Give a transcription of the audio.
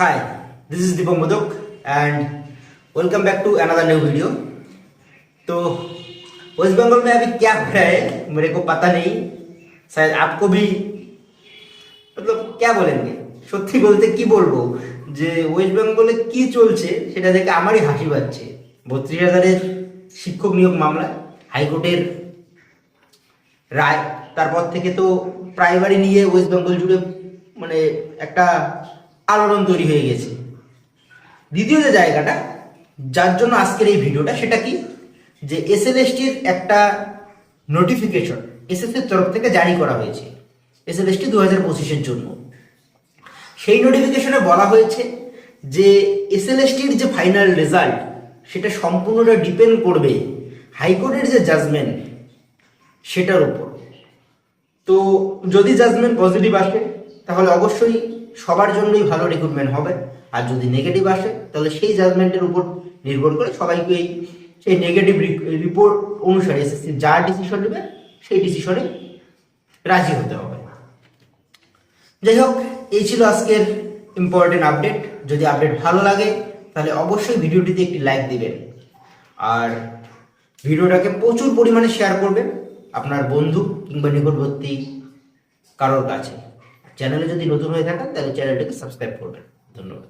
Hi, this is Deepak Modok and welcome back to another new video. तो waste Bengal में अभी क्या हो रहा है मेरे को पता नहीं, शायद आपको भी मतलब क्या बोलेंगे, সত্যি বলতে কি বলবো যে ওয়েস্ট বেঙ্গলে কি চলছে সেটা দেখে আমারই হাসি পাচ্ছে। 32,000-এর শিক্ষক নিয়োগ মামলা, হাইকোর্টের রায়, তারপর থেকে তো প্রাইমারি নিয়ে ওয়েস্ট বেঙ্গল জুড়ে মানে একটা আলোড়ন তৈরি হয়ে গেছে। দ্বিতীয় যে জায়গাটা যার জন্য আজকের এই ভিডিওটা সেটা কি, যে এসএলএসটির একটা নোটিফিকেশন এসএসসির তরফ থেকে জারি করা হয়েছে এসএলএসটি 2025-এর জন্য। সেই নোটিফিকেশনে বলা হয়েছে যে এসএলএসটির যে ফাইনাল রেজাল্ট সেটা সম্পূর্ণটা ডিপেন্ড করবে হাইকোর্টের যে জাজমেন্ট সেটার উপর। তো যদি জাজমেন্ট পজিটিভ আসে তাহলে অবশ্যই সবার জন্যই ভালো রিক্রুটমেন্ট হবে, আর যদি নেগেটিভ আসে তাহলে সেই জাজমেন্টের উপর নির্ভর করে সবাইকে সেই নেগেটিভ রিপোর্ট অনুসারে এসএসসি যা ডিসিশন নেবে সেই ডিসিশনে রাজি হতে হবে। যাই হোক, এই ছিল আজকের ইম্পর্টেন্ট আপডেট। যদি আপডেট ভালো লাগে তাহলে অবশ্যই ভিডিওটিতে একটি লাইক দিবেন, আর ভিডিওটাকে প্রচুর পরিমাণে শেয়ার করবেন আপনার বন্ধু কিংবা নিকটবর্তী কারোর কাছে। চ্যানেলে যদি নতুন হয়ে থাকেন তাহলে চ্যানেলটাকে সাবস্ক্রাইব করবেন। ধন্যবাদ।